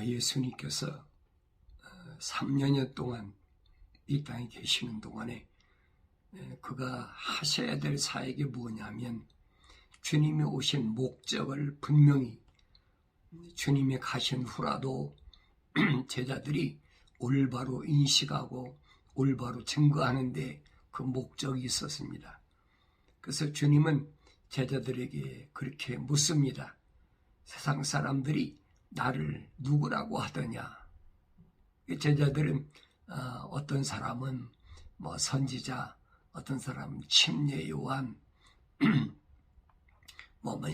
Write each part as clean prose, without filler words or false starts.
예수님께서 3년여 동안 이 땅에 계시는 동안에 그가 하셔야 될 사역이 뭐냐면 주님이 오신 목적을 분명히 주님이 가신 후라도 제자들이 올바로 인식하고 올바로 증거하는데 그 목적이 있었습니다. 그래서 주님은 제자들에게 그렇게 묻습니다. 세상 사람들이 나를 누구라고 하더냐? 제자들은 어떤 사람은 선지자, 어떤 사람은 침례 요한,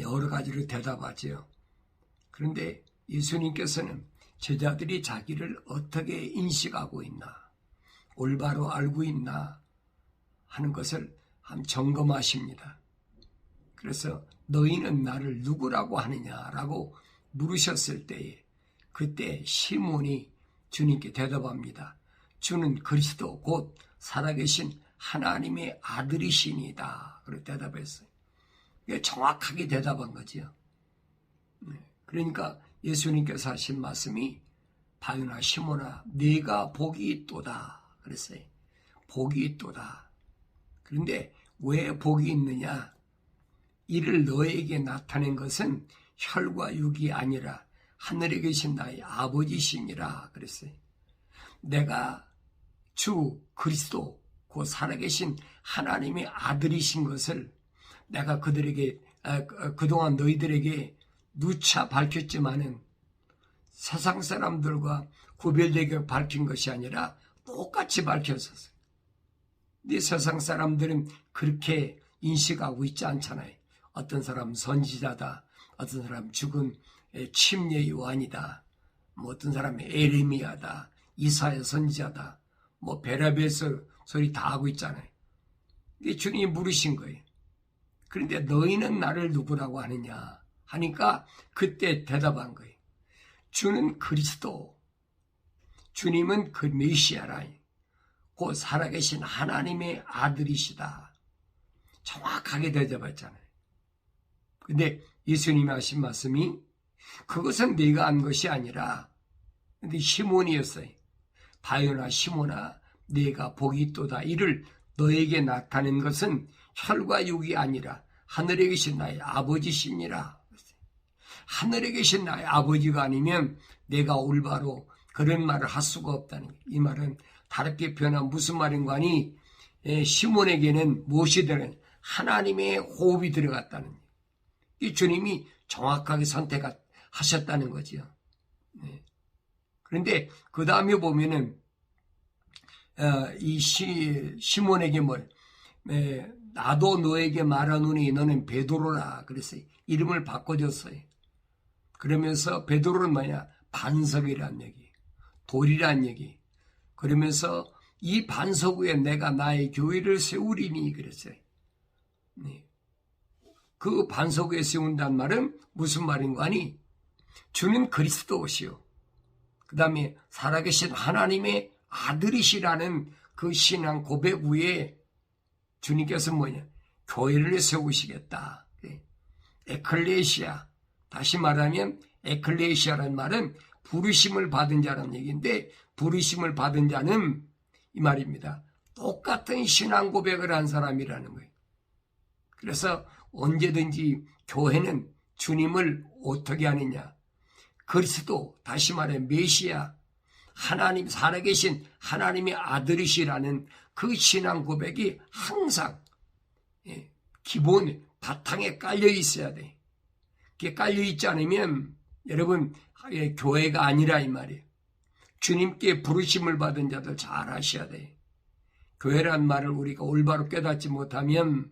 여러 가지로 대답하죠. 그런데 예수님께서는 제자들이 자기를 어떻게 인식하고 있나, 올바로 알고 있나 하는 것을 한번 점검하십니다. 그래서 너희는 나를 누구라고 하느냐라고 물으셨을 때에 그때 시몬이 주님께 대답합니다. 주는 그리스도 곧 살아계신 하나님의 아들이시니다. 그렇게 대답했어요. 정확하게 대답한 거죠. 그러니까 예수님께서 하신 말씀이 바요나 시몬아 네가 복이 있도다 그랬어요. 복이 있도다. 그런데 왜 복이 있느냐? 이를 너에게 나타낸 것은 혈과 육이 아니라 하늘에 계신 나의 아버지시니라 그랬어요. 내가 주 그리스도 곧 살아계신 하나님의 아들이신 것을 내가 그들에게 그동안 너희들에게 누차 밝혔지만은 세상 사람들과 구별되게 밝힌 것이 아니라 똑같이 밝혔었어요. 근데 세상 사람들은 그렇게 인식하고 있지 않잖아요. 어떤 사람은 선지자다, 어떤 사람은 죽은 침례 요한이다, 어떤 사람은 에레미야다, 이사야 선지자다, 베라벨서 소리 다 하고 있잖아요. 이게 주님이 물으신 거예요. 그런데 너희는 나를 누구라고 하느냐 하니까 그때 대답한 거예요. 주는 그리스도, 주님은 그 메시아라, 곧 살아계신 하나님의 아들이시다. 정확하게 대답했잖아요. 근데 예수님이 하신 말씀이 그것은 네가 한 것이 아니라 근데 시몬이었어요. 바요나 시몬아 네가 복이 있도다. 이를 너에게 나타낸 것은 혈과 육이 아니라 하늘에 계신 나의 아버지시니라. 하늘에 계신 나의 아버지가 아니면 내가 올바로 그런 말을 할 수가 없다는 거예요. 이 말은 다르게 표현하면 무슨 말인가 하니 시몬에게는 무엇이 들어간 하나님의 호흡이 들어갔다는 거예요. 이 주님이 정확하게 선택하셨다는 거죠. 그런데 그 다음에 보면은 이 시몬에게 나도 너에게 말하노니 너는 베드로라 그랬어요. 이름을 바꿔줬어요. 그러면서 베드로는 뭐냐? 반석이란 얘기, 돌이란 얘기. 그러면서 이 반석 위에 내가 나의 교회를 세우리니 그랬어요. 그 반석 위에 세운다는 말은 무슨 말인가 하니 주는 그리스도시요. 그 다음에 살아계신 하나님의 아들이시라는 그 신앙 고백 위에 주님께서 뭐냐? 교회를 세우시겠다. 에클레시아. 다시 말하면 에클레시아라는 말은 부르심을 받은 자라는 얘기인데 부르심을 받은 자는 이 말입니다. 똑같은 신앙 고백을 한 사람이라는 거예요. 그래서 언제든지 교회는 주님을 어떻게 하느냐? 그리스도, 다시 말해 메시아, 하나님 살아계신 하나님의 아들이시라는 그 신앙 고백이 항상 기본 바탕에 깔려 있어야 돼. 그게 깔려 있지 않으면 여러분 교회가 아니라 이 말이에요. 주님께 부르심을 받은 자들 잘 아셔야 돼. 교회란 말을 우리가 올바로 깨닫지 못하면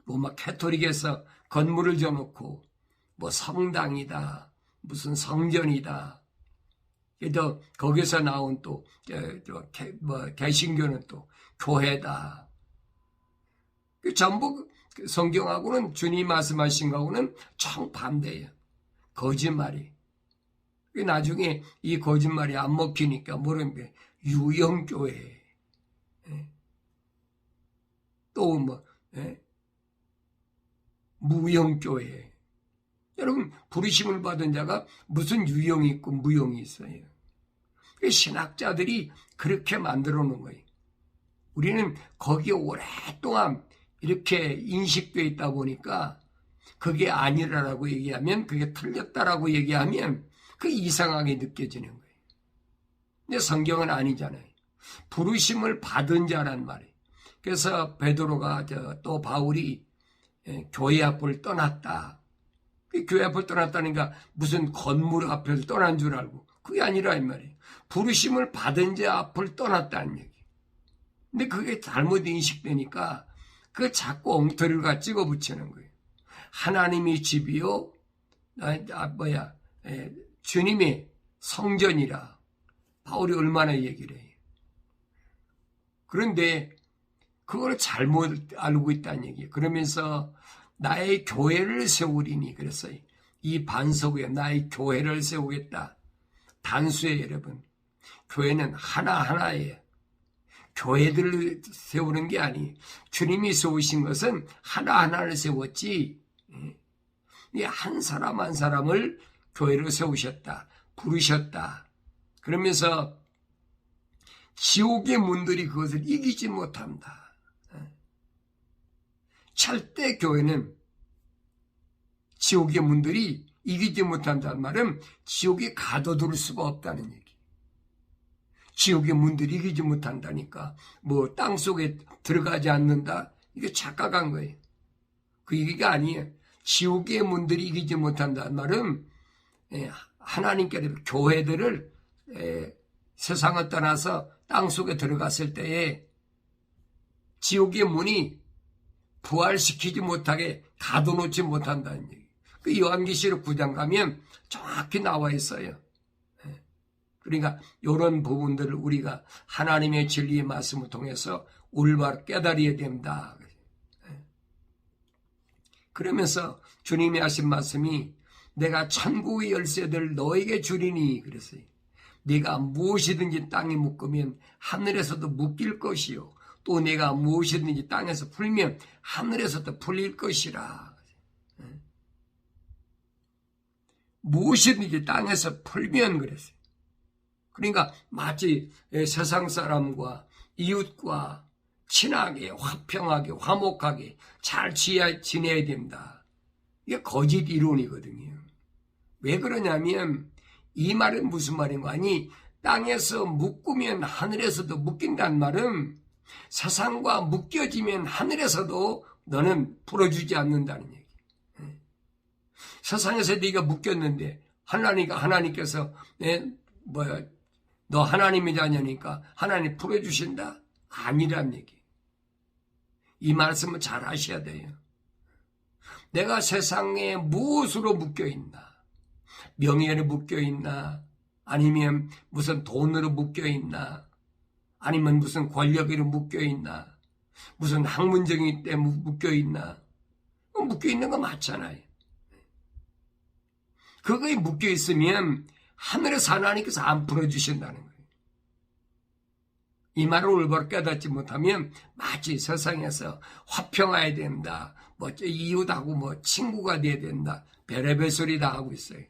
로마 캐토릭에서 건물을 져놓고 성당이다, 무슨 성전이다. 또 거기서 나온 또 개신교는 또 교회다. 전부 성경하고는 주님 말씀하신 거하고는 정반대예요. 거짓말이. 나중에 이 거짓말이 안 먹히니까 뭐라는 유형교회. 또 무형교회. 여러분, 부르심을 받은 자가 무슨 유형이 있고 무형이 있어요. 신학자들이 그렇게 만들어 놓은 거예요. 우리는 거기에 오랫동안 이렇게 인식되어 있다 보니까 그게 아니라고 얘기하면, 그게 틀렸다라고 얘기하면 그게 이상하게 느껴지는 거예요. 근데 성경은 아니잖아요. 부르심을 받은 자란 말이에요. 그래서 베드로가 또 바울이 교회 앞을 떠났다. 교회 앞을 떠났다니까 무슨 건물 앞을 떠난 줄 알고, 그게 아니라 이 말이에요. 부르심을 받은 자 앞을 떠났다는 얘기. 근데 그게 잘못 인식되니까 그 자꾸 엉터리를 갖다 찍어 붙이는 거예요. 하나님의 집이요, 주님의 성전이라. 바울이 얼마나 얘기를 해요. 그런데 그걸 잘못 알고 있다는 얘기예요. 그러면서 나의 교회를 세우리니, 그랬어요. 이 반석 위에 나의 교회를 세우겠다. 단수에 여러분, 교회는 하나하나예요. 교회들을 세우는 게 아니에요. 주님이 세우신 것은 하나하나를 세웠지, 한 사람 한 사람을 교회로 세우셨다. 부르셨다. 그러면서 지옥의 문들이 그것을 이기지 못한다. 절대 교회는 지옥의 문들이 이기지 못한다는 말은 지옥에 가둬둘 수가 없다는 얘기. 지옥의 문들이 이기지 못한다니까 뭐 땅속에 들어가지 않는다, 이게 착각한 거예요. 그 얘기가 아니에요. 지옥의 문들이 이기지 못한다는 말은 하나님께서 교회들을 세상을 떠나서 땅속에 들어갔을 때에 지옥의 문이 부활시키지 못하게 가둬놓지 못한다는 얘기. 그 요한계시록 9장 가면 정확히 나와 있어요. 그러니까 이런 부분들을 우리가 하나님의 진리의 말씀을 통해서 올바로 깨달아야 된다. 그러면서 주님이 하신 말씀이 내가 천국의 열쇠들 너에게 주리니 그랬어요. 네가 무엇이든지 땅에 묶으면 하늘에서도 묶일 것이요, 또 내가 무엇이든지 땅에서 풀면 하늘에서도 풀릴 것이라. 무엇이든지 땅에서 풀면 그랬어요. 그러니까 마치 세상 사람과 이웃과 친하게, 화평하게, 화목하게 잘 지내야 된다. 이게 거짓 이론이거든요. 왜 그러냐면 이 말은 무슨 말인가 하니, 땅에서 묶으면 하늘에서도 묶인다는 말은 세상과 묶여지면 하늘에서도 너는 풀어주지 않는다는 얘기. 세상에서 네가 묶였는데 하나님께서 너 하나님의 자녀니까 하나님 풀어주신다? 아니란 얘기. 이 말씀을 잘 하셔야 돼요. 내가 세상에 무엇으로 묶여있나? 명예로 묶여있나? 아니면 무슨 돈으로 묶여있나? 아니면 무슨 권력으로 묶여있나? 무슨 학문적인 때문에 묶여있나? 묶여있는 거 맞잖아요. 그거에 묶여있으면 하늘에서 하나님께서 안 풀어주신다는 거예요. 이 말을 올바로 깨닫지 못하면 마치 세상에서 화평해야 된다, 이웃하고 친구가 돼야 된다, 별의별 소리 다 하고 있어요.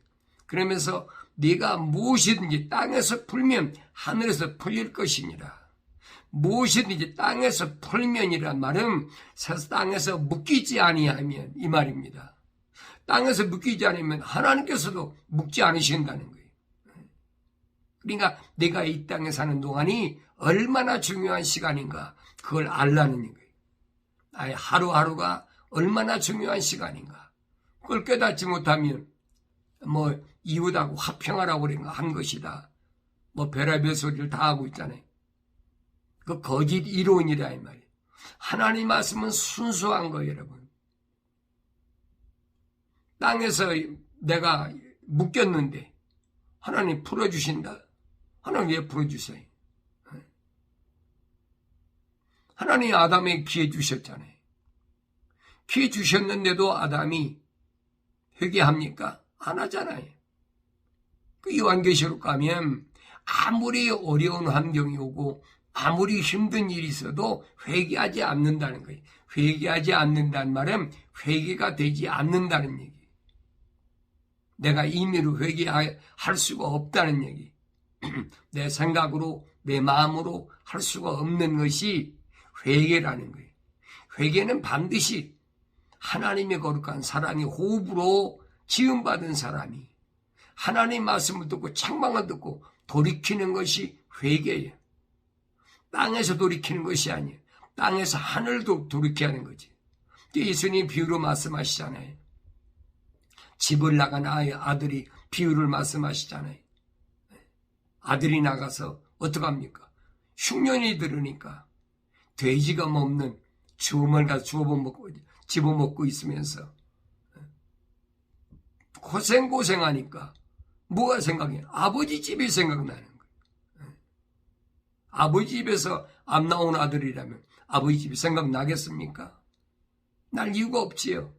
그러면서 네가 무엇이든지 땅에서 풀면 하늘에서 풀릴 것이니라. 무엇이든지 땅에서 풀면이란 말은 땅에서 묶이지 아니하면 이 말입니다. 땅에서 묶이지 않으면 하나님께서도 묶지 않으신다는 거예요. 그러니까 내가 이 땅에 사는 동안이 얼마나 중요한 시간인가, 그걸 알라는 거예요. 나의 하루하루가 얼마나 중요한 시간인가. 그걸 깨닫지 못하면 이웃하고 화평하라고 한 것이다, 별의별 소리를 다 하고 있잖아요. 그 거짓 이론이라 이 말이에요. 하나님 말씀은 순수한 거예요, 여러분. 땅에서 내가 묶였는데 하나님 풀어주신다. 하나님 왜 풀어주세요? 하나님이 아담에게 기회 주셨잖아요. 기회 주셨는데도 아담이 회개합니까? 안 하잖아요. 그 요한계시록 가면 아무리 어려운 환경이 오고 아무리 힘든 일이 있어도 회개하지 않는다는 거예요. 회개하지 않는다는 말은 회개가 되지 않는다는 얘기예요. 내가 임의로 회개할 수가 없다는 얘기. 내 생각으로, 내 마음으로 할 수가 없는 것이 회개라는 거예요. 회개는 반드시 하나님의 거룩한 사랑의 호흡으로 지음받은 사람이 하나님의 말씀을 듣고 책망을 듣고 돌이키는 것이 회개예요. 땅에서 돌이키는 것이 아니에요. 땅에서 하늘도 돌이켜야 하는 거지. 예수님 비유로 말씀하시잖아요. 집을 나간 아들이 비유를 말씀하시잖아요. 아들이 나가서 어떡합니까? 흉년이 들으니까 돼지가 먹는 주먹을 가서 집어먹고 있으면서 고생하니까 뭐가 생각해? 아버지 집이 생각나는 거예요. 아버지 집에서 안 나온 아들이라면 아버지 집이 생각나겠습니까? 날 이유가 없지요.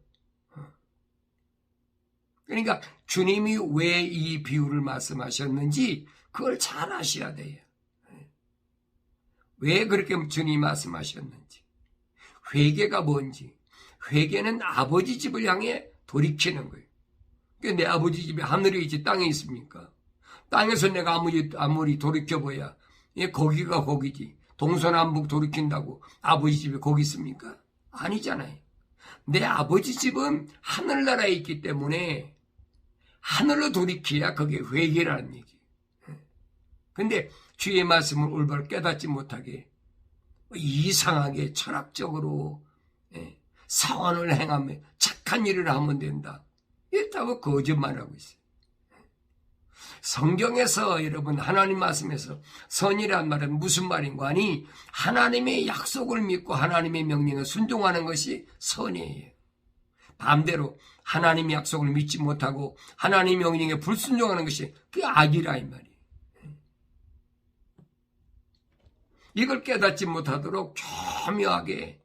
그러니까 주님이 왜 이 비유를 말씀하셨는지 그걸 잘 아셔야 돼요. 왜 그렇게 주님이 말씀하셨는지. 회개가 뭔지. 회개는 아버지 집을 향해 돌이키는 거예요. 내 아버지 집이 하늘에 있지 땅에 있습니까? 땅에서 내가 아무리 돌이켜봐야 거기가 거기지. 동서남북 돌이킨다고 아버지 집이 거기 있습니까? 아니잖아요. 내 아버지 집은 하늘나라에 있기 때문에 하늘로 돌이켜야 그게 회개라는 얘기. 근데 주의 말씀을 올바로 깨닫지 못하게 이상하게 철학적으로 사원을 행하며 착한 일을 하면 된다. 이렇다고 거짓말하고 있어요. 성경에서 여러분 하나님 말씀에서 선이란 말은 무슨 말인가 하니 하나님의 약속을 믿고 하나님의 명령에 순종하는 것이 선이에요. 반대로 하나님의 약속을 믿지 못하고 하나님의 명령에 불순종하는 것이 그게 악이라 이 말이에요. 이걸 깨닫지 못하도록 교묘하게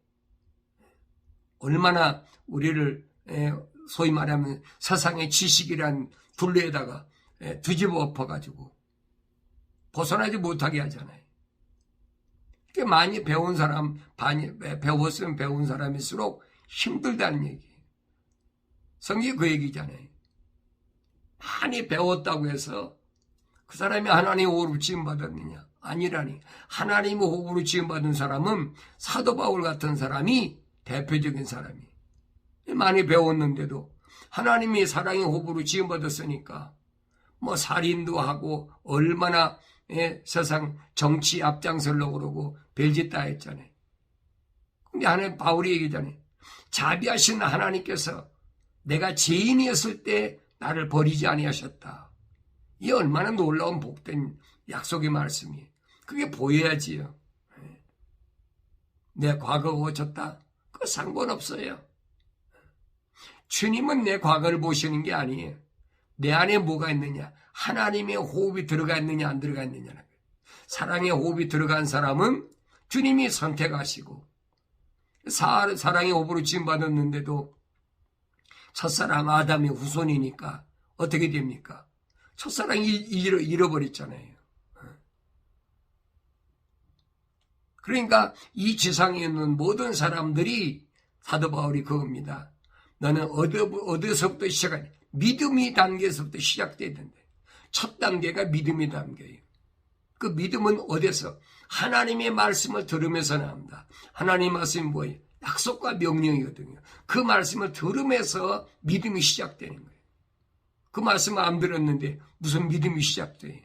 얼마나 우리를 소위 말하면 세상의 지식이란 둘레에다가 뒤집어 엎어가지고 벗어나지 못하게 하잖아요. 많이 배운 사람, 배웠으면 배운 사람일수록 힘들다는 얘기예요. 성경이 그 얘기잖아요. 많이 배웠다고 해서 그 사람이 하나님의 호흡으로 지음받았느냐? 아니라니. 하나님의 호흡으로 지음받은 사람은 사도 바울 같은 사람이 대표적인 사람이에요. 많이 배웠는데도 하나님이 사랑의 호흡으로 지음받았으니까 뭐 살인도 하고 얼마나 세상 정치 앞장서려고 그러고 별짓 다 했잖아요. 근데 하나님 바울이 얘기잖아요. 자비하신 하나님께서 내가 죄인이었을 때 나를 버리지 아니하셨다. 이 얼마나 놀라운 복된 약속의 말씀이에요. 그게 보여야지요. 내 과거가 고쳤다? 그거 상관없어요. 주님은 내 과거를 보시는 게 아니에요. 내 안에 뭐가 있느냐? 하나님의 호흡이 들어가 있느냐 안 들어가 있느냐는 거예요. 사랑의 호흡이 들어간 사람은 주님이 선택하시고 사랑의 호흡으로 지음받았는데도 첫사랑 아담의 후손이니까 어떻게 됩니까? 첫사랑이 잃어버렸잖아요. 그러니까 이 지상에 있는 모든 사람들이 사도 바울이 그겁니다. 너는 어디서부터 시작하냐? 믿음의 단계에서부터 시작돼야 된다. 첫 단계가 믿음의 단계예요. 그 믿음은 어디서? 하나님의 말씀을 들으면서 나옵니다. 하나님의 말씀이 뭐예요? 약속과 명령이거든요. 그 말씀을 들으면서 믿음이 시작되는 거예요. 그 말씀을 안 들었는데 무슨 믿음이 시작돼요?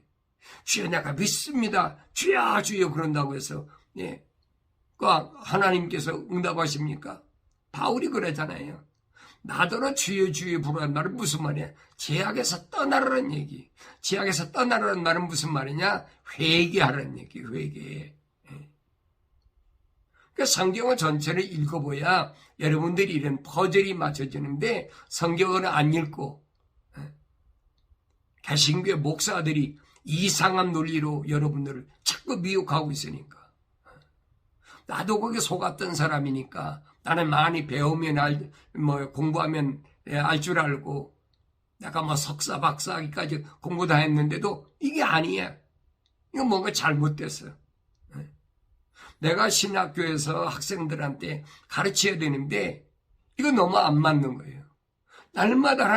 주여 내가 믿습니다. 주여 주여 그런다고 해서 그 하나님께서 응답하십니까? 바울이 그러잖아요. 나더러 주여 주여 부르는 말은 무슨 말이야? 죄악에서 떠나라는 얘기. 죄악에서 떠나라는 말은 무슨 말이냐? 회개하라는 얘기. 회개. 그러니까 성경을 전체를 읽어봐야 여러분들이 이런 퍼즐이 맞춰지는데 성경을 안 읽고 개신교의 목사들이 이상한 논리로 여러분들을 자꾸 미혹하고 있으니까. 나도 거기에 속았던 사람이니까 나는 많이 배우면 공부하면 알 줄 알고 내가 뭐 석사 박사까지 공부 다 했는데도 이게 아니야. 이거 뭔가 잘못됐어. 내가 신학교에서 학생들한테 가르쳐야 되는데 이거 너무 안 맞는 거예요. 날마다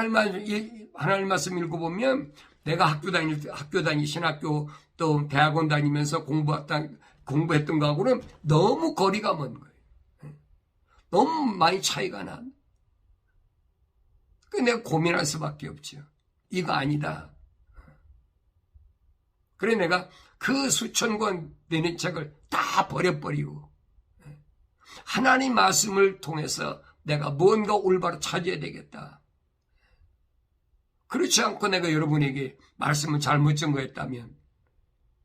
하나님 말씀 읽어보면 내가 신학교 또 대학원 다니면서 공부했던 거하고는 너무 거리가 먼 거예요. 너무 많이 차이가 나. 그래서 내가 고민할 수밖에 없죠. 이거 아니다. 그래 내가 그 수천 권 되는 책을 다 버려버리고 하나님 말씀을 통해서 내가 뭔가 올바로 찾아야 되겠다. 그렇지 않고 내가 여러분에게 말씀을 잘못 전거했다면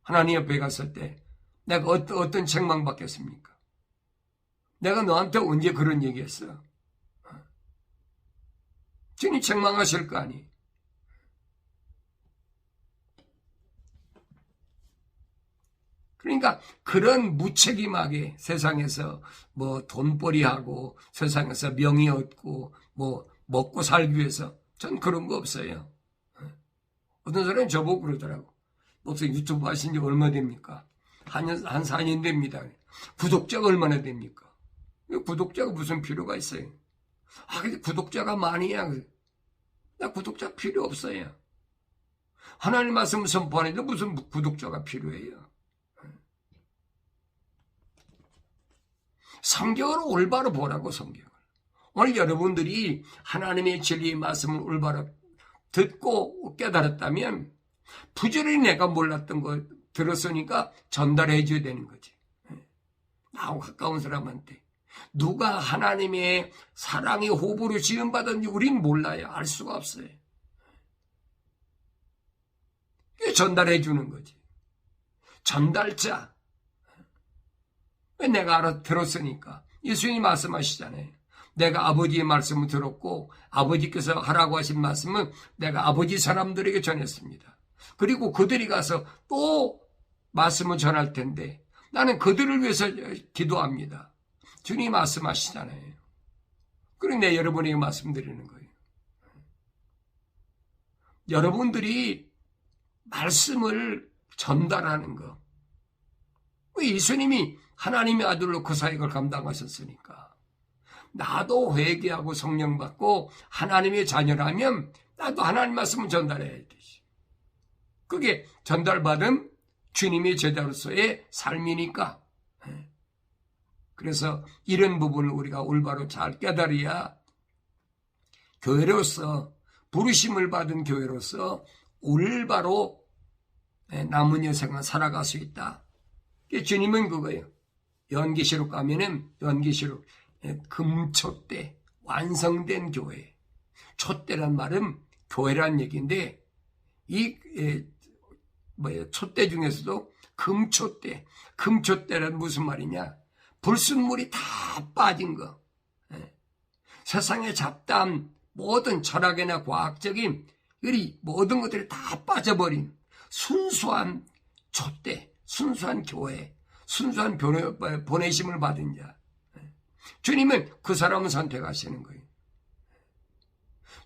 하나님 옆에 갔을 때 내가 어떤 책망 받겠습니까? 내가 너한테 언제 그런 얘기했어? 주님 책망하실 거 아니? 그러니까 그런 무책임하게 세상에서 뭐 돈벌이하고 세상에서 명예 얻고 뭐 먹고 살기 위해서 전 그런 거 없어요. 어떤 사람은 저보고 그러더라고. 목사님 유튜브 하신 지 얼마 됩니까? 한 4년 됩니다. 구독자가 얼마나 됩니까? 구독자가 무슨 필요가 있어요? 근데 구독자가 많이야. 나 구독자 필요 없어요. 하나님 말씀 선포하는데 무슨 구독자가 필요해요? 성경을 올바로 보라고, 성경을. 오늘 여러분들이 하나님의 진리의 말씀을 올바로 듣고 깨달았다면 부지런히 내가 몰랐던 거 들었으니까 전달해 줘야 되는 거지. 나하고 가까운 사람한테. 누가 하나님의 사랑의 호흡으로 지음받았는지 우린 몰라요. 알 수가 없어요. 전달해 주는 거지. 전달자. 내가 들었으니까. 예수님이 말씀하시잖아요. 내가 아버지의 말씀을 들었고 아버지께서 하라고 하신 말씀은 내가 아버지 사람들에게 전했습니다. 그리고 그들이 가서 또 말씀을 전할 텐데 나는 그들을 위해서 기도합니다. 주님이 말씀하시잖아요. 그리고 내가 여러분에게 말씀드리는 거예요. 여러분들이 말씀을 전달하는 거. 예수님이 하나님의 아들로 그 사역을 감당하셨으니까 나도 회개하고 성령 받고 하나님의 자녀라면 나도 하나님 말씀을 전달해야 되지. 그게 전달받은 주님의 제자로서의 삶이니까. 그래서 이런 부분을 우리가 올바로 잘 깨달아야 교회로서 부르심을 받은 교회로서 올바로 남은 여생을 살아갈 수 있다. 주님은 그거예요. 연기시록 가면은 연기시록 금초대 완성된 교회. 촛대란 말은 교회란 얘기인데 이 촛대 중에서도 금초대. 금초대란 무슨 말이냐? 불순물이 다 빠진 거. 세상에 잡다한 모든 철학이나 과학적인 이 모든 것들이 다 빠져버린 순수한 촛대, 순수한 교회, 순수한 보내심을 받은 자. 주님은 그 사람을 선택하시는 거예요.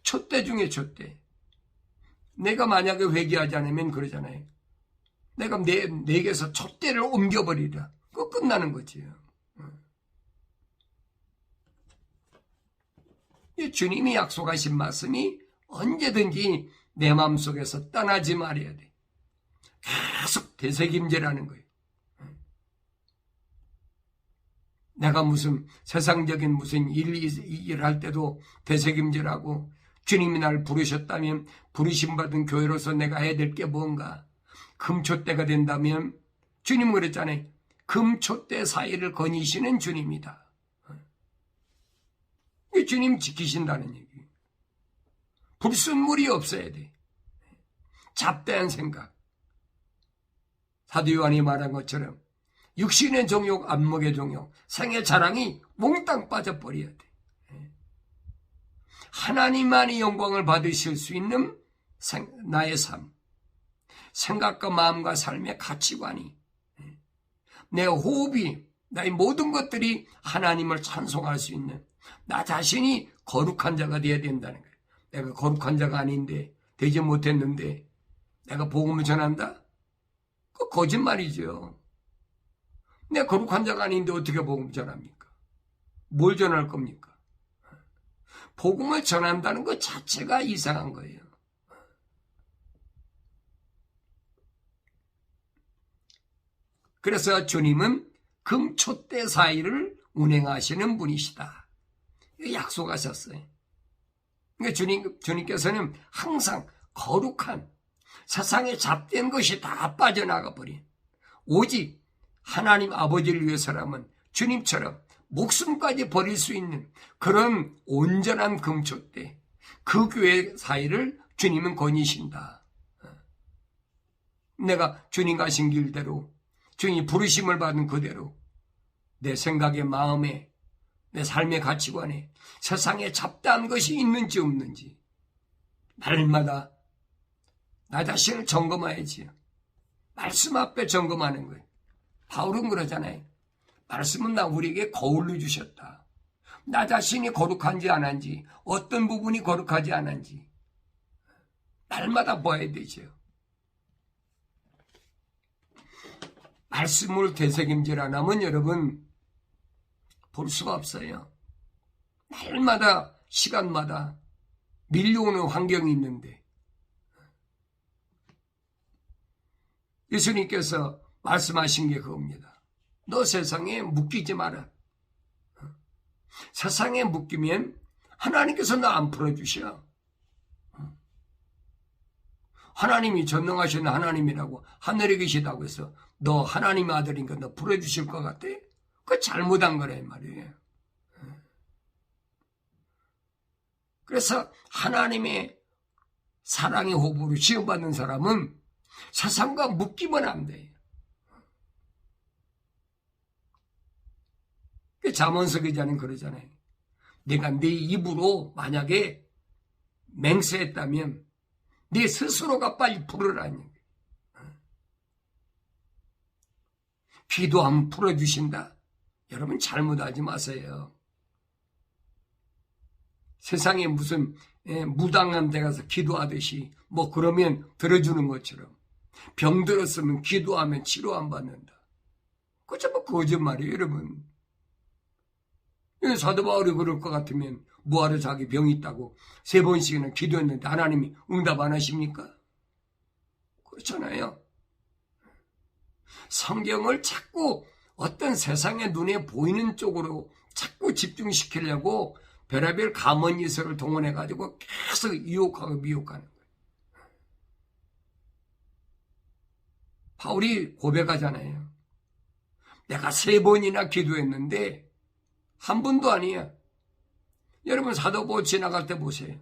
촛대 중에 촛대. 내가 만약에 회개하지 않으면 그러잖아요. 내가 내게서 촛대를 옮겨버리라. 그거 끝나는 거지요. 주님이 약속하신 말씀이 언제든지 내 마음속에서 떠나지 말아야 돼. 계속 되새김질하는 거예요. 내가 무슨 세상적인 무슨 일할 때도 되새김질하고 주님이 날 부르셨다면 부르심 받은 교회로서 내가 해야 될 게 뭔가. 금초대가 된다면 주님은 그랬잖아요. 금초대 사이를 거니시는 주님이다. 주님 지키신다는 얘기. 불순물이 없어야 돼. 잡다한 생각. 사도 요한이 말한 것처럼 육신의 정욕, 안목의 정욕, 생의 자랑이 몽땅 빠져버려야 돼. 하나님만이 영광을 받으실 수 있는 나의 삶. 생각과 마음과 삶의 가치관이, 내 호흡이, 나의 모든 것들이 하나님을 찬송할 수 있는 나 자신이 거룩한 자가 되어야 된다는 거예요. 내가 거룩한 자가 아닌데, 되지 못했는데 내가 복음을 전한다? 그거 거짓말이죠. 내가 거룩한 자가 아닌데 어떻게 복음을 전합니까? 뭘 전할 겁니까? 복음을 전한다는 것 자체가 이상한 거예요. 그래서 주님은 금촛대 사이를 운행하시는 분이시다. 약속하셨어요. 그러니까 주님께서는 항상 거룩한 세상에 잡된 것이 다 빠져나가 버린 오직 하나님 아버지를 위해서라면 주님처럼 목숨까지 버릴 수 있는 그런 온전한 금촛대, 그 교회 사이를 주님은 거니신다. 내가 주님 가신 길대로, 주님이 부르심을 받은 그대로 내 생각에, 마음에, 내 삶의 가치관에 세상에 잡다한 것이 있는지 없는지 날마다 나 자신을 점검해야지. 말씀 앞에 점검하는 거예요. 바울은 그러잖아요. 말씀은 우리에게 거울로 주셨다. 나 자신이 거룩한지 안 한지, 어떤 부분이 거룩하지 않은지 날마다 봐야 되죠. 말씀을 되새김질 안 하면 여러분 볼 수가 없어요. 날마다 시간마다 밀려오는 환경이 있는데 예수님께서 말씀하신 게 그겁니다. 너 세상에 묶이지 마라. 세상에 묶이면 하나님께서 너 안 풀어주셔. 하나님이 전능하신 하나님이라고 하늘에 계시다고 해서 너 하나님의 아들이니까 너 풀어주실 것 같아? 그거 잘못한 거란 말이에요. 그래서 하나님의 사랑의 호흡으로 지원받는 사람은 세상과 묶이면 안 돼요. 잠언서 기자는 그러잖아요. 내가 네 입으로 만약에 맹세했다면 네 스스로가 빨리 풀으라는 거예요. 기도하면 풀어주신다. 여러분 잘못하지 마세요. 세상에 무슨 무당한 데 가서 기도하듯이 뭐 그러면 들어주는 것처럼 병 들었으면 기도하면 치료 안 받는다. 그거 전부 거짓말이에요, 여러분. 사도 바울이 그럴 것 같으면 뭐하러 자기 병이 있다고 3번씩이나 기도했는데 하나님이 응답 안 하십니까? 그렇잖아요. 성경을 자꾸 어떤 세상의 눈에 보이는 쪽으로 자꾸 집중시키려고 별의별 가문이설을 동원해가지고 계속 유혹하고 미혹하는 거예요. 바울이 고백하잖아요. 내가 3번이나 기도했는데 한 번도 아니야. 여러분 사도보 지나갈 때 보세요.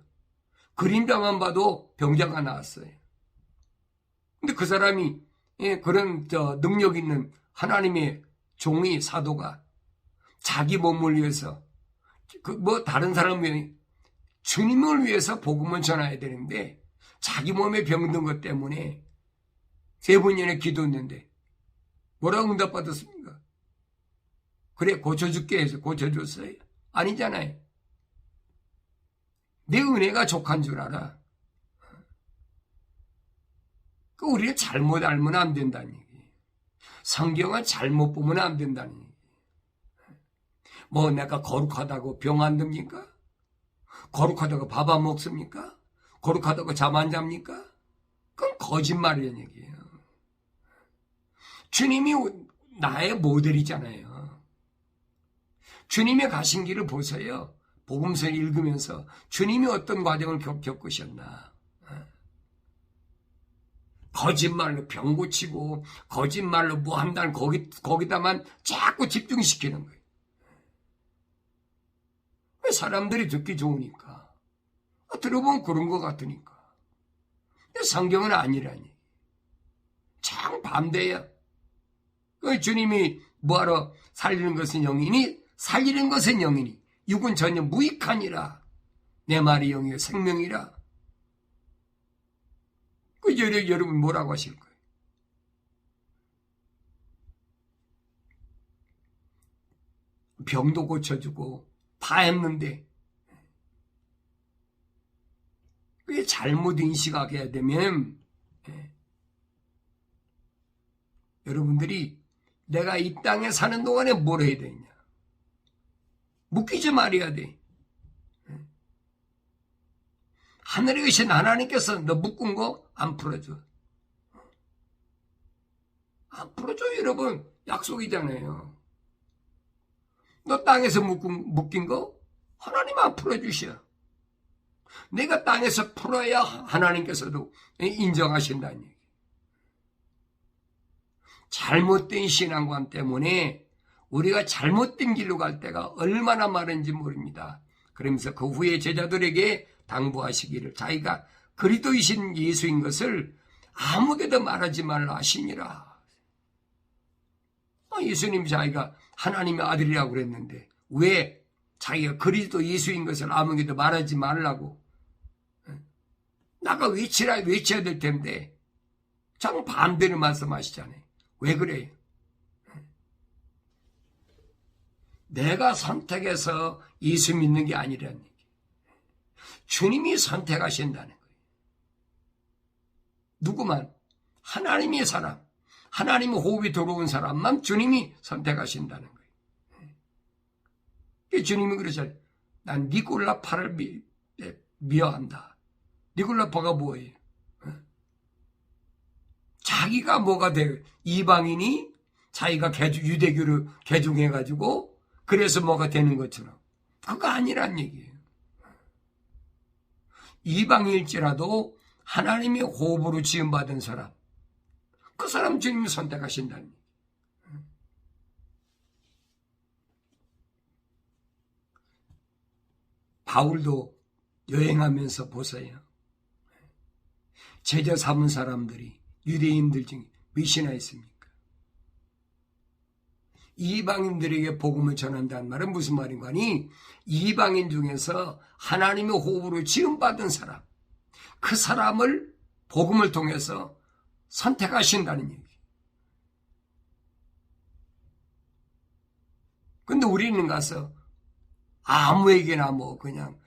그림자만 봐도 병자가 나왔어요. 근데 그 사람이 그런 능력 있는 하나님의 종이 사도가 자기 몸을 위해서 다른 사람이 주님을 위해서 복음을 전해야 되는데 자기 몸에 병든 것 때문에 3번이나 기도했는데 뭐라고 응답받았습니까? 그래 고쳐줄게 해서 고쳐줬어요? 아니잖아요. 내 은혜가 족한 줄 알아. 우리를 잘못 알면 안 된다는 얘기. 성경을 잘못 보면 안 된다는 얘기. 뭐 내가 거룩하다고 병 안 듭니까? 거룩하다고 밥 안 먹습니까? 거룩하다고 잠 안 잡니까? 그건 거짓말이라는 얘기예요. 주님이 나의 모델이잖아요. 주님의 가신 길을 보세요. 복음서를 읽으면서 주님이 어떤 과정을 겪으셨나. 거짓말로 병 고치고 거짓말로 뭐 한다는 거기다만 자꾸 집중시키는 거예요. 왜 사람들이 듣기 좋으니까. 들어보면 그런 것 같으니까. 근데 성경은 아니라니. 참 반대야. 주님이 뭐하러 살리는 것은 영이니 살리는 것은 영이니 육은 전혀 무익하니라. 내 말이 영이요 생명이라. 여러분 뭐라고 하실 거예요? 병도 고쳐주고 다 했는데 그게 잘못 인식하게 되면 여러분들이 내가 이 땅에 사는 동안에 뭘 해야 되냐? 묶이지 말아야 돼. 하늘에 계신 하나님께서 너 묶은 거 안 풀어줘. 안 풀어줘, 여러분. 약속이잖아요. 너 땅에서 묶인 거 하나님 안 풀어주셔. 내가 땅에서 풀어야 하나님께서도 인정하신다는 얘기. 잘못된 신앙관 때문에 우리가 잘못된 길로 갈 때가 얼마나 많은지 모릅니다. 그러면서 그 후에 제자들에게 당부하시기를 자기가 그리스도이신 예수인 것을 아무데도 말하지 말라 하시니라. 예수님 자기가 하나님의 아들이라고 그랬는데 왜 자기가 그리스도 예수인 것을 아무데도 말하지 말라고 나가 외쳐야 될 텐데 정 반대로 말씀하시잖아요. 왜 그래요? 내가 선택해서 예수 믿는 게 아니라는 얘기. 주님이 선택하신다는 거예요. 누구만 하나님의 사람, 하나님의 호흡이 들어온 사람만 주님이 선택하신다는 거예요. 주님이 그러잖아요. 난 니콜라파를 미워한다. 니콜라파가 뭐예요? 자기가 뭐가 돼요? 이방인이 자기가 유대교를 개종해가지고 그래서 뭐가 되는 것처럼. 그거 아니란 얘기예요. 이방인일지라도 하나님의 호흡으로 지음받은 사람, 그 사람 주님이 선택하신다는 얘기예요. 바울도 여행하면서 보세요. 제자 삼은 사람들이 유대인들 중에 몇이나 있습니까? 이방인들에게 복음을 전한다는 말은 무슨 말인가 하니 이방인 중에서 하나님의 호흡으로 지음받은 사람, 그 사람을 복음을 통해서 선택하신다는 얘기. 근데 우리는 가서 아무에게나 뭐 그냥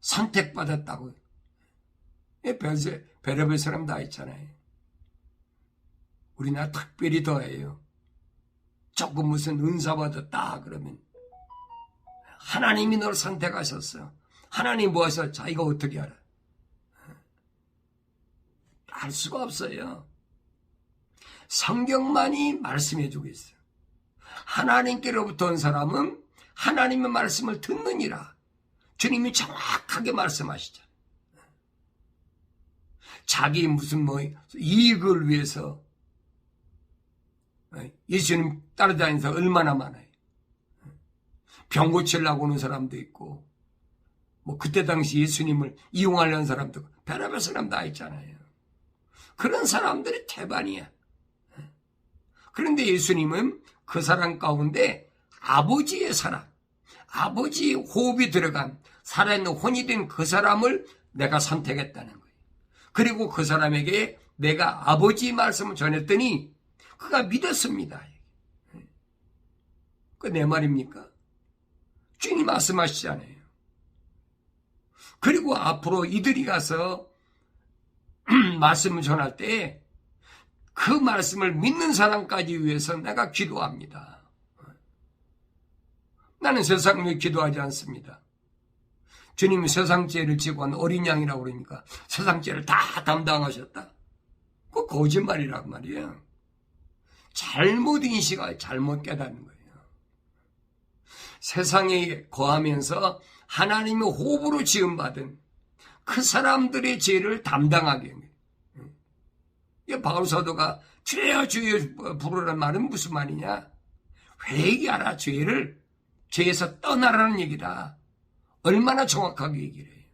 선택받았다고 별의별 사람 다 있잖아요. 우리나라 특별히 더해요. 조금 무슨 은사 받았다 그러면 하나님이 널 선택하셨어. 하나님 뭐하셔? 자기가 어떻게 알아? 알 수가 없어요. 성경만이 말씀해주고 있어요. 하나님께로부터 온 사람은 하나님의 말씀을 듣느니라. 주님이 정확하게 말씀하시죠. 자기 무슨 이익을 위해서 예수님 따라다니는 사람 얼마나 많아요. 병 고치려고 오는 사람도 있고 그때 당시 예수님을 이용하려는 사람도 있고 별의별 사람 다 있잖아요. 그런 사람들이 태반이야. 그런데 예수님은 그 사람 가운데 아버지의 사람, 아버지의 호흡이 들어간 살아있는 혼이 된 그 사람을 내가 선택했다는 거예요. 그리고 그 사람에게 내가 아버지의 말씀을 전했더니 그가 믿었습니다. 그 내 말입니까? 주님 말씀하시잖아요. 그리고 앞으로 이들이 가서 말씀을 전할 때 그 말씀을 믿는 사람까지 위해서 내가 기도합니다. 나는 세상을 기도하지 않습니다. 주님이 세상 죄를 지고 한 어린 양이라고 그러니까 세상 죄를 다 담당하셨다. 그거 거짓말이라고 말이에요. 잘못 인식하고 잘못 깨닫는 거예요. 세상에 거하면서 하나님의 호흡으로 지음받은 그 사람들의 죄를 담당하게 한 거예요. 바울 사도가 주여 주여 부르라는 말은 무슨 말이냐? 회개하라, 죄에서 떠나라는 얘기다. 얼마나 정확하게 얘기를 해요.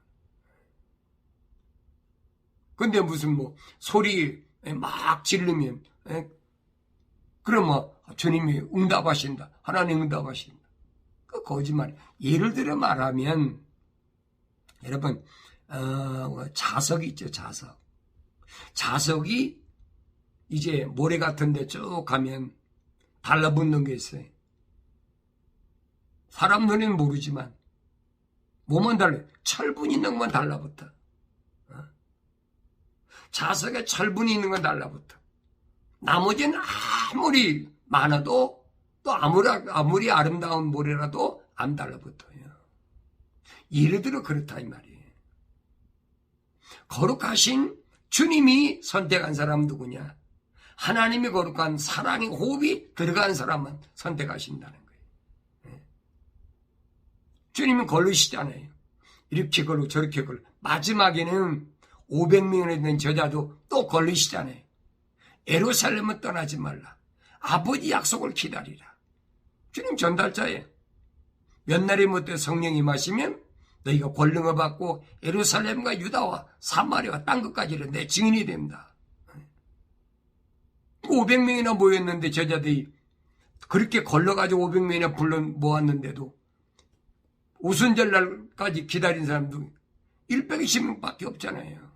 근데 무슨 소리 막 지르면 그럼 주님이 응답하신다. 하나님 응답하신다. 그 거짓말. 예를 들어 말하면 여러분 자석이 있죠. 자석이 이제 모래 같은 데 쭉 가면 달라붙는 게 있어요. 사람 눈에는 모르지만 뭐만 달라요? 철분 있는 것만 달라붙어. 자석에 철분이 있는 건 달라붙어. 나머지는 아무리 많아도 또 아무리 아름다운 모래라도 안 달라붙어요. 예를 들어 그렇다 이 말이에요. 거룩하신 주님이 선택한 사람 누구냐? 하나님의 거룩한 사랑의 호흡이 들어간 사람만 선택하신다는 거예요. 주님은 걸으시잖아요. 이렇게 걸고 저렇게 걸고 마지막에는 500명이나 되는 저자도 또 걸으시잖아요. 예루살렘은 떠나지 말라. 아버지 약속을 기다리라. 주님 전달자예요. 몇 날이 못해 성령이 임하시면 너희가 권능을 받고 예루살렘과 유다와 사마리아와 땅 끝까지는 내 증인이 됩니다. 500명이나 모였는데 저자들이 그렇게 걸러가지고 500명이나 불러 모았는데도 오순절날까지 기다린 사람도 120명밖에 없잖아요.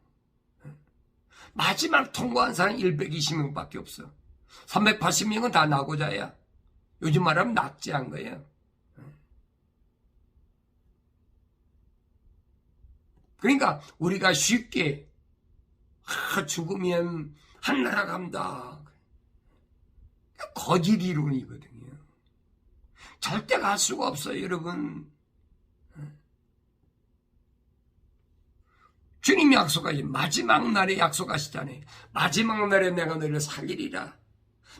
마지막 통과한 사람 120명밖에 없어. 380명은 다 나고자야. 요즘 말하면 낙제한 거예요. 그러니까 우리가 쉽게 죽으면 하늘나라 간다. 거짓 이론이거든요. 절대 갈 수가 없어요, 여러분. 주님이 약속하신 마지막 날에 약속하시잖아요. 마지막 날에 내가 너를 살리리라.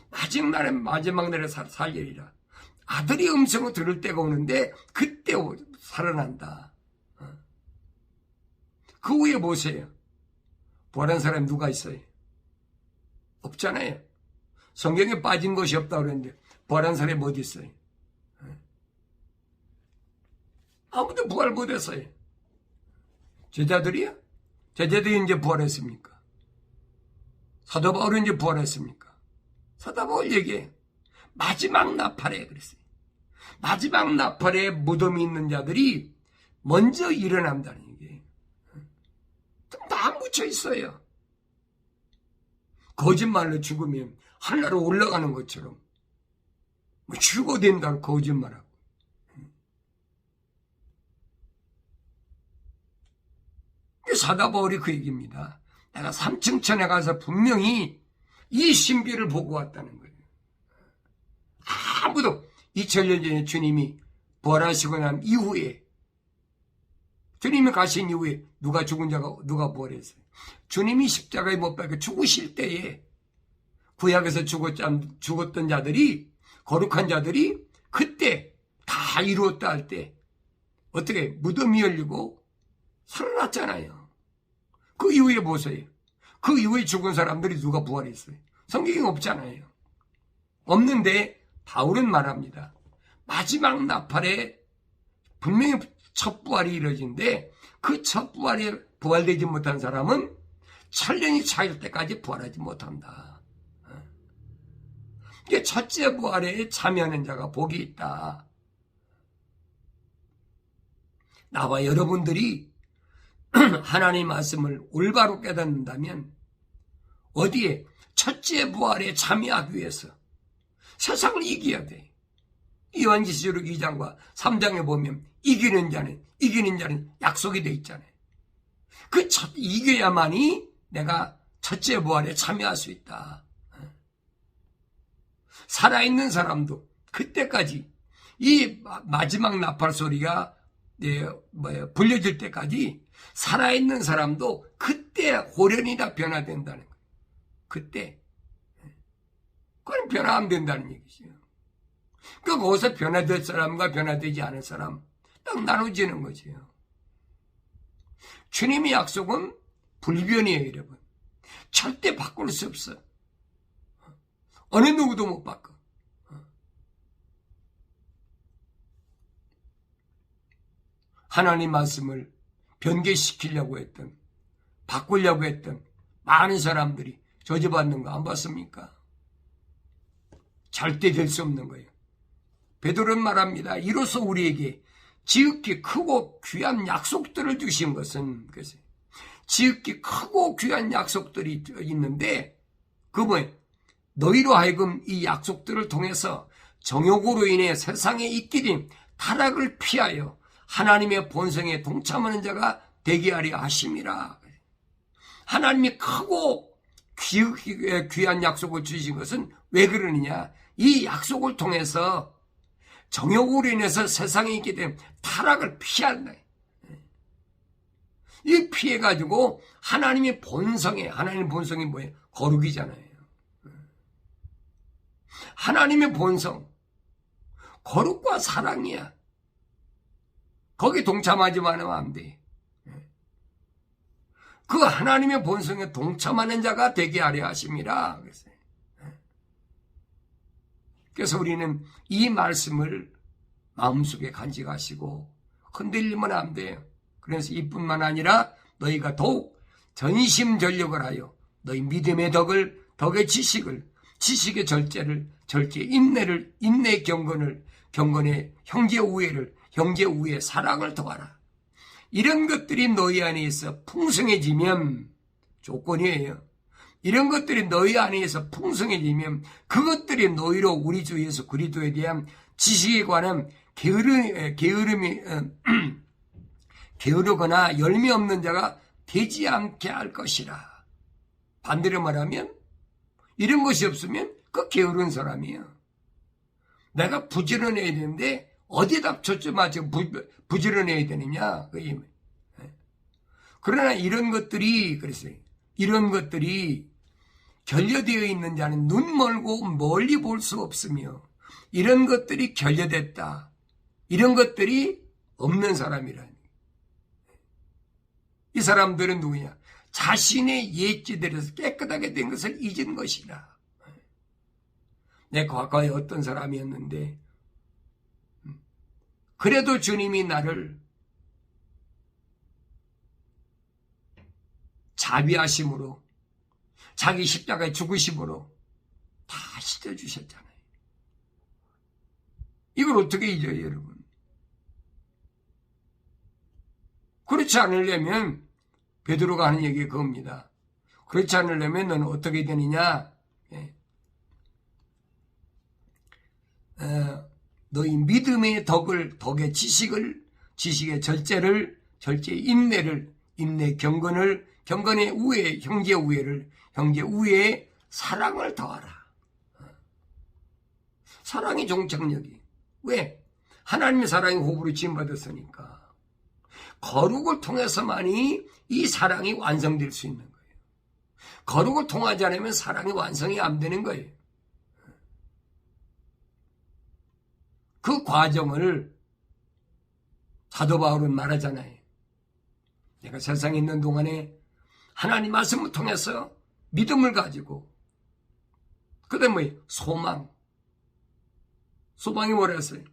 마지막 날에 살리리라. 아들이 음성을 들을 때가 오는데 그때 살아난다. 그 후에 보세요. 부활한 사람이 누가 있어요? 없잖아요. 성경에 빠진 것이 없다고 그랬는데 부활한 사람이 어디 있어요? 아무도 부활 못했어요. 제자들이요? 제자들이 이제 부활했습니까? 사도 바울이 이제 부활했습니까? 사도 바울 얘기해요. 마지막 나팔에 그랬어요. 마지막 나팔에 무덤이 있는 자들이 먼저 일어난다는 얘기예요. 다 묻혀 있어요. 거짓말로 죽으면 하늘로 올라가는 것처럼 죽어된다고 거짓말하고. 사도 바울이 그 얘기입니다. 내가 3층 천에 가서 분명히 이 신비를 보고 왔다는 거예요. 아무도 2000년 전에 주님이 부활하시고 난 이후에 주님이 가신 이후에 누가 죽은 자가 누가 부활했어요? 주님이 십자가에 못 박혀 죽으실 때에 구약에서 죽었던 자들이 거룩한 자들이 그때 다 이루었다 할 때 어떻게 무덤이 열리고 살아났잖아요. 그 이후에 보세요. 그 이후에 죽은 사람들이 누가 부활했어요? 성경에 없잖아요. 없는데 바울은 말합니다. 마지막 나팔에 분명히 첫 부활이 이루어진데 그 첫 부활에 부활되지 못한 사람은 천년이 차일 때까지 부활하지 못한다. 이게 첫째 부활에 참여하는 자가 복이 있다. 나와 여러분들이 하나님의 말씀을 올바로 깨닫는다면 어디에 첫째 부활에 참여하기 위해서 세상을 이겨야 돼. 요한계시록 2장과 3장에 보면 이기는 자는 약속이 돼 있잖아요. 이겨야만이 내가 첫째 부활에 참여할 수 있다. 살아있는 사람도 그때까지 이 마지막 나팔 소리가 불려질 때까지 살아있는 사람도 그때 호련히 다 변화된다는 거예요. 그때. 그건 변화 안 된다는 얘기죠. 그러니까 거기서 변화될 사람과 변화되지 않은 사람 딱 나눠지는 거죠. 주님의 약속은 불변이에요, 여러분. 절대 바꿀 수 없어. 어느 누구도 못 바꿔. 하나님 말씀을 변개시키려고 했던, 바꾸려고 했던 많은 사람들이 저주받는 거 안 봤습니까? 절대 될 수 없는 거예요. 베드로는 말합니다. 이로써 우리에게 지극히 크고 귀한 약속들을 주신 것은, 그래서 지극히 크고 귀한 약속들이 있는데, 그 뭐예요? 너희로 하여금 이 약속들을 통해서 정욕으로 인해 세상에 있게 된 타락을 피하여 하나님의 본성에 동참하는 자가 되게 하려 하심이라. 하나님이 크고 귀한 약속을 주신 것은 왜 그러느냐? 이 약속을 통해서 정욕으로 인해서 세상에 있게 된 타락을 피한다. 이 피해가지고 하나님 본성이 뭐예요? 거룩이잖아요. 하나님의 본성, 거룩과 사랑이야. 거기 동참하지만 하면 안 돼. 그 하나님의 본성에 동참하는 자가 되게 하려 하심이라. 그래서 우리는 이 말씀을 마음속에 간직하시고 흔들리면 안 돼요. 그래서 이뿐만 아니라 너희가 더욱 전심전력을 하여 너희 믿음의 덕의 지식의 절제를, 인내의 경건의 형제 우애의 사랑을 더하라. 이런 것들이 너희 안에 있어 풍성해지면, 조건이에요. 이런 것들이 너희 안에 있어 풍성해지면 그것들이 너희로 우리 주 예수 그리스도에 대한 지식에 관한 게으르거나 열매 없는 자가 되지 않게 할 것이라. 반대로 말하면 이런 것이 없으면 그 게으른 사람이에요. 내가 부지런해야 되는데 어디다 초점하지 부지런해야 되느냐. 그러나 이런 것들이 결여되어 있는 자는 눈 멀고 멀리 볼 수 없으며 이런 것들이 결여됐다. 이런 것들이 없는 사람이라니. 이 사람들은 누구냐? 자신의 옛지들에서 깨끗하게 된 것을 잊은 것이라. 내 과거에 어떤 사람이었는데 그래도 주님이 나를 자비하심으로 자기 십자가의 죽으심으로 다 씻어주셨잖아요. 이걸 어떻게 잊어요, 여러분? 그렇지 않으려면 베드로가 하는 얘기가 그겁니다. 그렇지 않으려면 너는 어떻게 되느냐? 너희 믿음의 덕의 지식의 절제의 인내의 경건의 우애, 형제 우애의 사랑을 더하라. 사랑이 종착역이. 왜? 하나님의 사랑이 호흡으로 지음받았으니까. 거룩을 통해서만이 이 사랑이 완성될 수 있는 거예요. 거룩을 통하지 않으면 사랑이 완성이 안 되는 거예요. 그 과정을 사도 바울은 말하잖아요. 내가 세상에 있는 동안에 하나님 말씀을 통해서 믿음을 가지고 그다음에 소망이 뭐라 했어요?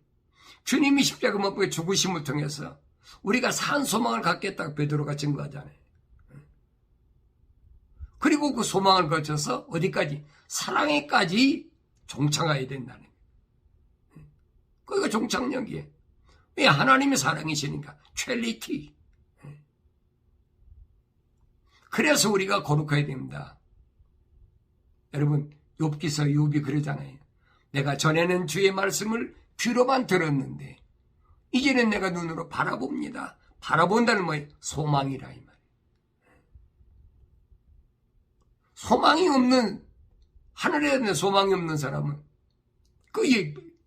주님이 십자가 못 박혀 죽으심을 통해서 우리가 산 소망을 갖겠다고 베드로가 증거하잖아요. 그리고 그 소망을 거쳐서 어디까지? 사랑에까지 종착해야 된다는 거예요. 그게 종착역이에요. 왜? 하나님의 사랑이시니까. 트리니티. 그래서 우리가 거룩해야 됩니다. 여러분, 욥기서 욥이 그러잖아요. 내가 전에는 주의 말씀을 귀로만 들었는데 이제는 내가 눈으로 바라봅니다. 바라본다는 뭐예요? 소망이라 이 말이에요. 소망이 없는, 하늘에 있는 소망이 없는 사람은 그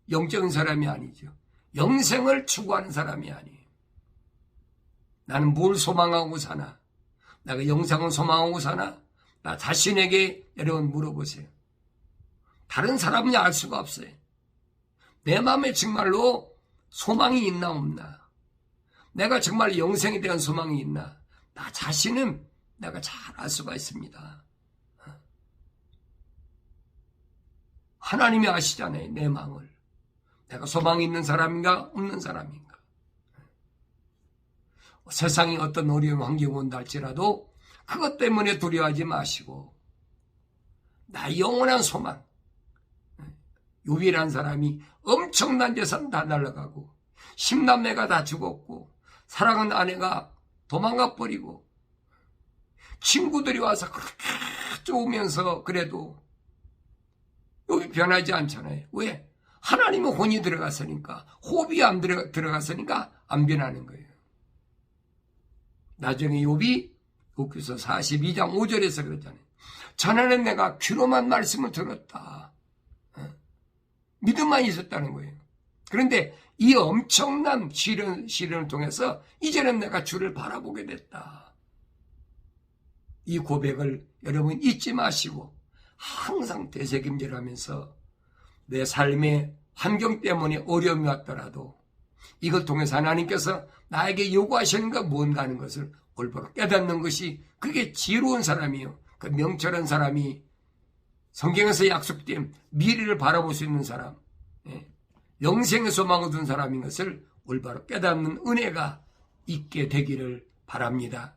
영적인 사람이 아니죠. 영생을 추구하는 사람이 아니에요. 나는 뭘 소망하고 사나? 내가 영생을 소망하고 사나? 나 자신에게 여러분 물어보세요. 다른 사람은 알 수가 없어요. 내 마음에 정말로 소망이 있나 없나? 내가 정말 영생에 대한 소망이 있나? 나 자신은 내가 잘 알 수가 있습니다. 하나님이 아시잖아요, 내 마음을. 내가 소망이 있는 사람인가 없는 사람인가. 세상에 어떤 어려운 환경이 온다 할지라도 그것 때문에 두려워하지 마시고 나의 영원한 소망. 욥이라는 사람이 엄청난 재산 다 날아가고 10남매가 다 죽었고 사랑하는 아내가 도망가 버리고 친구들이 와서 그렇게 쪼으면서 그래도 욥이 변하지 않잖아요. 왜? 하나님의 혼이 들어갔으니까, 호흡이 안 들어갔으니까 안 변하는 거예요. 나중에 욥이 욥기서 42장 5절에서 그랬잖아요. 전에는 내가 귀로만 말씀을 들었다. 믿음만 있었다는 거예요. 그런데 이 엄청난 시련을 통해서 이제는 내가 주를 바라보게 됐다. 이 고백을 여러분 잊지 마시고 항상 되새김질하면서 내 삶의 환경 때문에 어려움이 왔더라도 이걸 통해서 하나님께서 나에게 요구하시는 건 뭔가 하는 것을 올바로 깨닫는 것이 그게 지혜로운 사람이요. 그 명철한 사람이 성경에서 약속된 미래를 바라볼 수 있는 사람, 영생의 소망을 둔 사람인 것을 올바로 깨닫는 은혜가 있게 되기를 바랍니다.